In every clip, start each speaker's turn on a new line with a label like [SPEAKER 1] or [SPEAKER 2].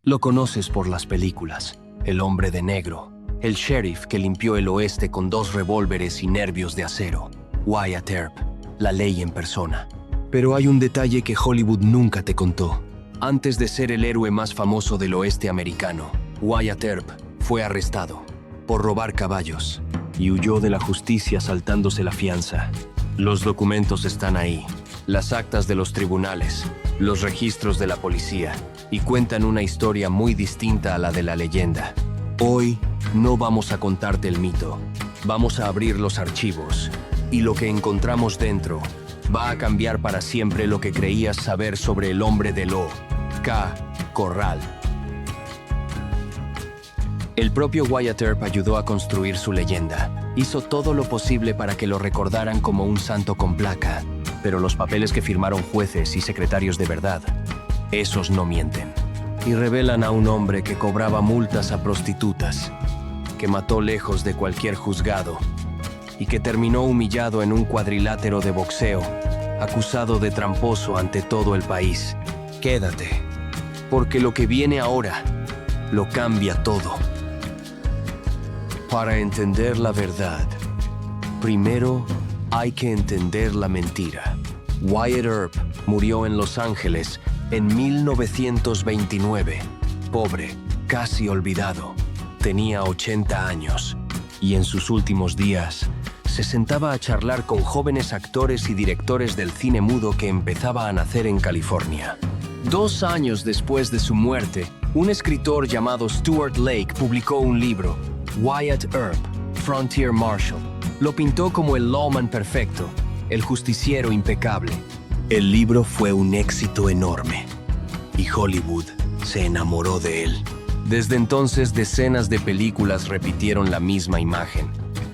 [SPEAKER 1] Lo conoces por las películas, el hombre de negro, el sheriff que limpió el oeste con 2 revólveres y nervios de acero, Wyatt Earp, la ley en persona. Pero hay un detalle que Hollywood nunca te contó. Antes de ser el héroe más famoso del oeste americano, Wyatt Earp fue arrestado por robar caballos y huyó de la justicia saltándose la fianza. Los documentos están ahí, las actas de los tribunales, los registros de la policía, y cuentan una historia muy distinta a la de la leyenda. Hoy no vamos a contarte el mito, vamos a abrir los archivos, y lo que encontramos dentro va a cambiar para siempre lo que creías saber sobre el hombre de Lo.K. Corral. El propio Wyatt Earp ayudó a construir su leyenda. Hizo todo lo posible para que lo recordaran como un santo con placa, pero los papeles que firmaron jueces y secretarios de verdad, esos no mienten. Y revelan a un hombre que cobraba multas a prostitutas, que mató lejos de cualquier juzgado y que terminó humillado en un cuadrilátero de boxeo, acusado de tramposo ante todo el país. Quédate, porque lo que viene ahora lo cambia todo. Para entender la verdad, primero hay que entender la mentira. Wyatt Earp murió en Los Ángeles en 1929. Pobre, casi olvidado. Tenía 80 años y en sus últimos días se sentaba a charlar con jóvenes actores y directores del cine mudo que empezaba a nacer en California. 2 años después de su muerte, un escritor llamado Stuart Lake publicó un libro, Wyatt Earp, Frontier Marshal. Lo pintó como el lawman perfecto, el justiciero impecable. El libro fue un éxito enorme y Hollywood se enamoró de él. Desde entonces, decenas de películas repitieron la misma imagen.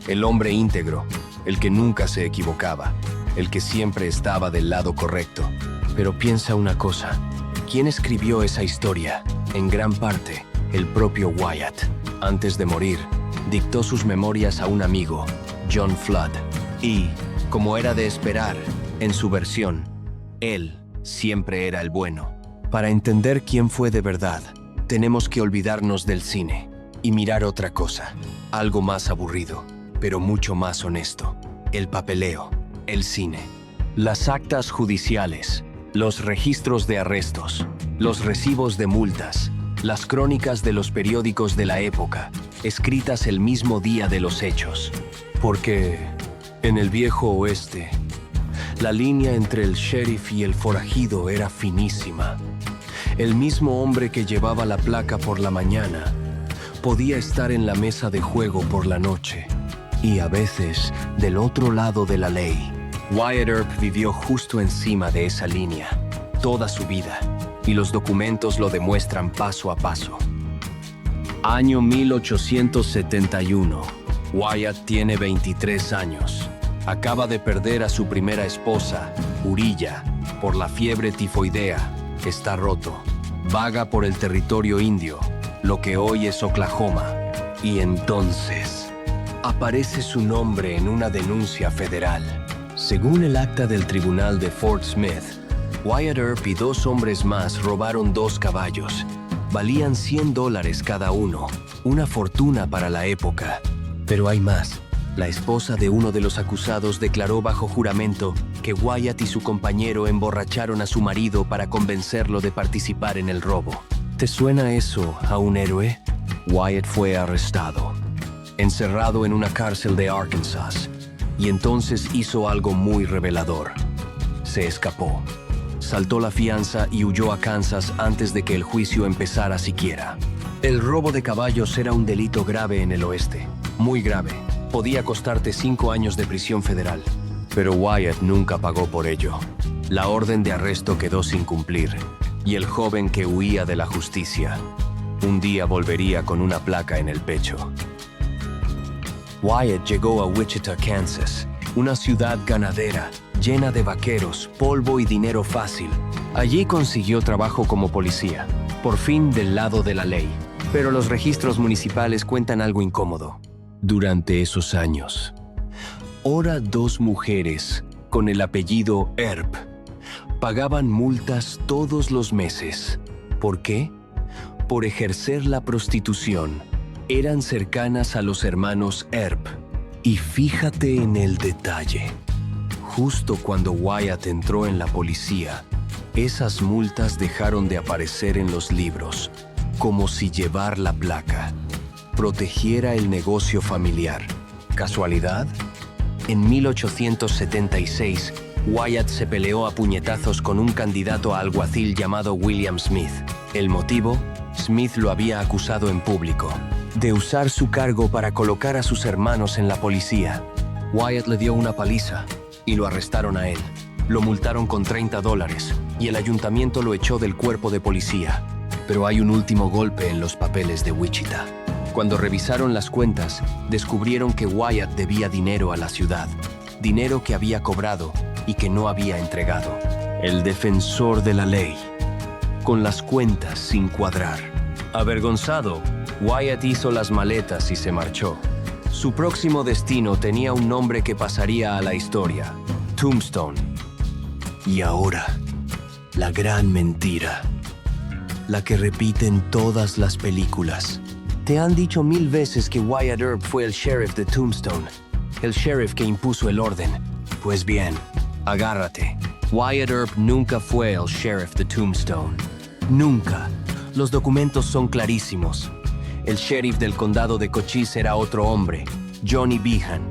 [SPEAKER 1] El hombre íntegro, el que nunca se equivocaba, el que siempre estaba del lado correcto. Pero piensa una cosa, ¿quién escribió esa historia? En gran parte, el propio Wyatt. Antes de morir, dictó sus memorias a un amigo, John Flood. Y, como era de esperar, en su versión, él siempre era el bueno. Para entender quién fue de verdad, tenemos que olvidarnos del cine y mirar otra cosa, algo más aburrido, pero mucho más honesto. El papeleo, el cine, las actas judiciales, los registros de arrestos, los recibos de multas, las crónicas de los periódicos de la época, escritas el mismo día de los hechos. Porque en el viejo oeste, la línea entre el sheriff y el forajido era finísima. El mismo hombre que llevaba la placa por la mañana podía estar en la mesa de juego por la noche y a veces del otro lado de la ley. Wyatt Earp vivió justo encima de esa línea toda su vida y los documentos lo demuestran paso a paso. Año 1871. Wyatt tiene 23 años. Acaba de perder a su primera esposa, Uriah, por la fiebre tifoidea. Está roto. Vaga por el territorio indio, lo que hoy es Oklahoma. Y entonces aparece su nombre en una denuncia federal. Según el acta del tribunal de Fort Smith, Wyatt Earp y 2 hombres más robaron 2 caballos. Valían $100 cada uno, una fortuna para la época. Pero hay más. La esposa de uno de los acusados declaró bajo juramento que Wyatt y su compañero emborracharon a su marido para convencerlo de participar en el robo. ¿Te suena eso a un héroe? Wyatt fue arrestado, encerrado en una cárcel de Arkansas, y entonces hizo algo muy revelador. Se escapó, saltó la fianza y huyó a Kansas antes de que el juicio empezara siquiera. El robo de caballos era un delito grave en el oeste, muy grave. Podía costarte 5 años de prisión federal. Pero Wyatt nunca pagó por ello. La orden de arresto quedó sin cumplir, y el joven que huía de la justicia un día volvería con una placa en el pecho. Wyatt llegó a Wichita, Kansas, una ciudad ganadera, llena de vaqueros, polvo y dinero fácil. Allí consiguió trabajo como policía, por fin del lado de la ley. Pero los registros municipales cuentan algo incómodo. Durante esos años, ahora 2 mujeres con el apellido Earp pagaban multas todos los meses. ¿Por qué? por ejercer la prostitución eran cercanas a los hermanos Earp. Y fíjate en el detalle. Justo cuando Wyatt entró en la policía, esas multas dejaron de aparecer en los libros, como si llevar la placa protegiera el negocio familiar. ¿Casualidad? En 1876, Wyatt se peleó a puñetazos con un candidato a alguacil llamado William Smith. ¿El motivo? Smith lo había acusado en público de usar su cargo para colocar a sus hermanos en la policía. Wyatt le dio una paliza y lo arrestaron a él. Lo multaron con $30 y el ayuntamiento lo echó del cuerpo de policía. Pero hay un último golpe en los papeles de Wichita. Cuando revisaron las cuentas, descubrieron que Wyatt debía dinero a la ciudad, dinero que había cobrado y que no había entregado. El defensor de la ley, con las cuentas sin cuadrar. Avergonzado, Wyatt hizo las maletas y se marchó. Su próximo destino tenía un nombre que pasaría a la historia: Tombstone. Y ahora, la gran mentira, la que repiten todas las películas. Te han dicho 1000 veces que Wyatt Earp fue el sheriff de Tombstone, el sheriff que impuso el orden. Pues bien, agárrate. Wyatt Earp nunca fue el sheriff de Tombstone. Nunca. Los documentos son clarísimos. El sheriff del condado de Cochise era otro hombre, Johnny Behan.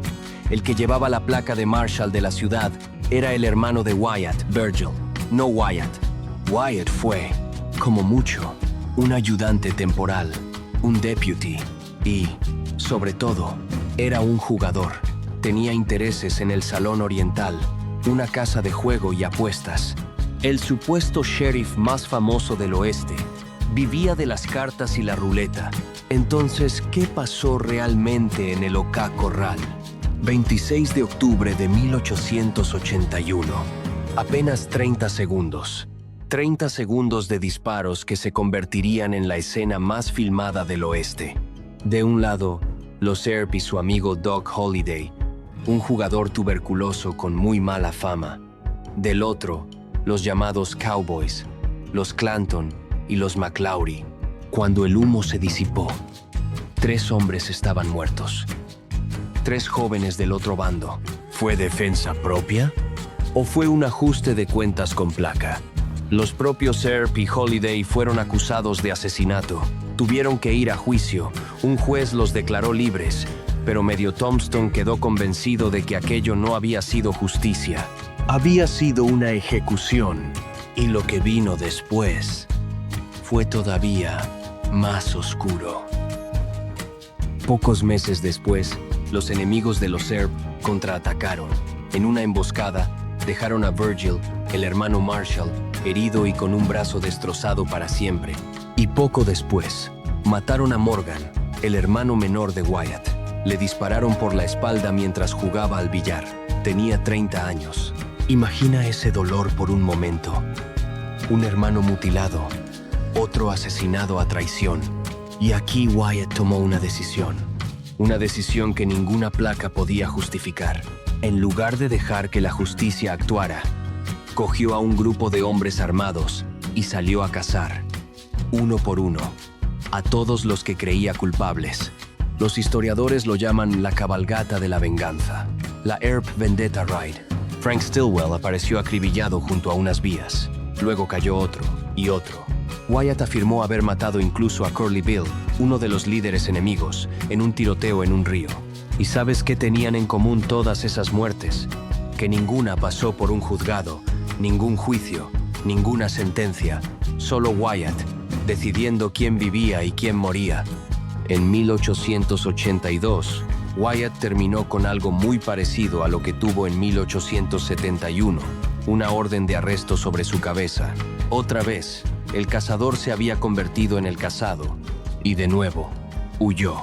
[SPEAKER 1] El que llevaba la placa de Marshall de la ciudad era el hermano de Wyatt, Virgil, no Wyatt. Wyatt fue, como mucho, un ayudante temporal, un deputy y, sobre todo, era un jugador. Tenía intereses en el Salón Oriental, una casa de juego y apuestas. El supuesto sheriff más famoso del oeste vivía de las cartas y la ruleta. Entonces, ¿qué pasó realmente en el OK Corral? 26 de octubre de 1881. Apenas 30 segundos. 30 segundos de disparos que se convertirían en la escena más filmada del oeste. De un lado, los Earp y su amigo Doc Holliday, un jugador tuberculoso con muy mala fama. Del otro, los llamados Cowboys, los Clanton y los McLaury. Cuando el humo se disipó, 3 hombres estaban muertos. 3 jóvenes del otro bando. ¿Fue defensa propia? ¿O fue un ajuste de cuentas con placa? Los propios Earp y Holliday fueron acusados de asesinato. Tuvieron que ir a juicio. Un juez los declaró libres, pero medio Tombstone quedó convencido de que aquello no había sido justicia. Había sido una ejecución. Y lo que vino después fue todavía más oscuro. Pocos meses después, los enemigos de los Earp contraatacaron. En una emboscada, dejaron a Virgil, el hermano Marshall, herido y con un brazo destrozado para siempre. Y poco después, mataron a Morgan, el hermano menor de Wyatt. Le dispararon por la espalda mientras jugaba al billar. Tenía 30 años. Imagina ese dolor por un momento. Un hermano mutilado, otro asesinado a traición. Y aquí Wyatt tomó una decisión. Una decisión que ninguna placa podía justificar. En lugar de dejar que la justicia actuara, cogió a un grupo de hombres armados y salió a cazar, uno por uno, a todos los que creía culpables. Los historiadores lo llaman la cabalgata de la venganza, la Earp Vendetta Ride. Frank Stilwell apareció acribillado junto a unas vías. Luego cayó otro y otro. Wyatt afirmó haber matado incluso a Curly Bill, uno de los líderes enemigos, en un tiroteo en un río. ¿Y sabes qué tenían en común todas esas muertes? Que ninguna pasó por un juzgado, ningún juicio, ninguna sentencia. Solo Wyatt, decidiendo quién vivía y quién moría. En 1882, Wyatt terminó con algo muy parecido a lo que tuvo en 1871, una orden de arresto sobre su cabeza. Otra vez, el cazador se había convertido en el cazado, y de nuevo, huyó.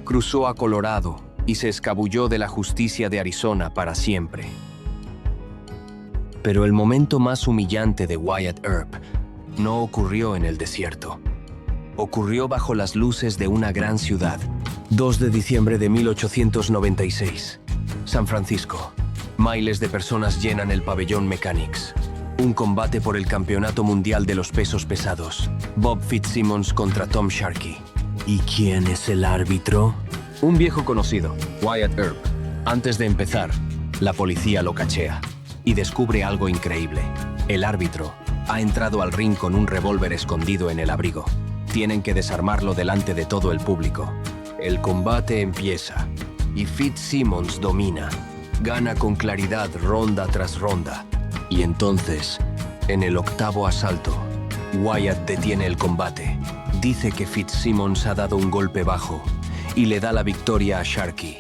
[SPEAKER 1] Cruzó a Colorado y se escabulló de la justicia de Arizona para siempre. Pero el momento más humillante de Wyatt Earp no ocurrió en el desierto. Ocurrió bajo las luces de una gran ciudad. 2 de diciembre de 1896. San Francisco. Miles de personas llenan el pabellón Mechanics. Un combate por el Campeonato Mundial de los Pesos Pesados. Bob Fitzsimmons contra Tom Sharkey. ¿Y quién es el árbitro? Un viejo conocido, Wyatt Earp. Antes de empezar, la policía lo cachea y descubre algo increíble. El árbitro ha entrado al ring con un revólver escondido en el abrigo. Tienen que desarmarlo delante de todo el público. El combate empieza y Fitzsimmons domina. Gana con claridad ronda tras ronda. Y entonces, en el octavo asalto, Wyatt detiene el combate. Dice que Fitzsimmons ha dado un golpe bajo y le da la victoria a Sharkey.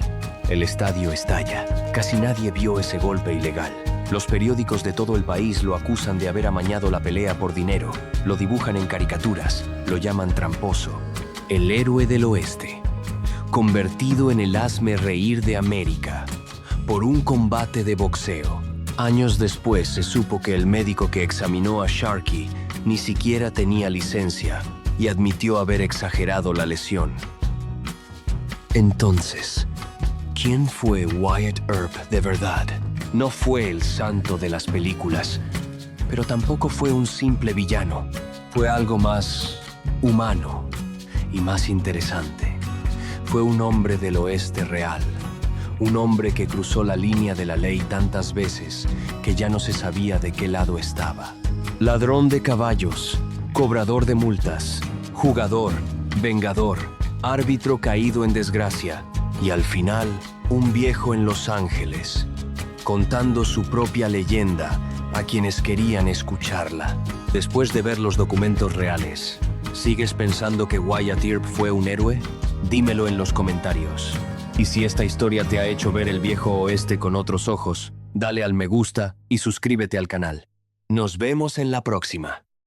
[SPEAKER 1] El estadio estalla. Casi nadie vio ese golpe ilegal. Los periódicos de todo el país lo acusan de haber amañado la pelea por dinero. Lo dibujan en caricaturas. Lo llaman tramposo. El héroe del oeste. Convertido en el hazme reír de América. Por un combate de boxeo. Años después se supo que el médico que examinó a Sharkey ni siquiera tenía licencia y admitió haber exagerado la lesión. Entonces, ¿quién fue Wyatt Earp de verdad? No fue el santo de las películas, pero tampoco fue un simple villano. Fue algo más humano y más interesante. Fue un hombre del oeste real. Un hombre que cruzó la línea de la ley tantas veces que ya no se sabía de qué lado estaba. Ladrón de caballos, cobrador de multas, jugador, vengador, árbitro caído en desgracia y al final un viejo en Los Ángeles, contando su propia leyenda a quienes querían escucharla. Después de ver los documentos reales, ¿sigues pensando que Wyatt Earp fue un héroe? Dímelo en los comentarios. Y si esta historia te ha hecho ver el viejo oeste con otros ojos, dale al me gusta y suscríbete al canal. Nos vemos en la próxima.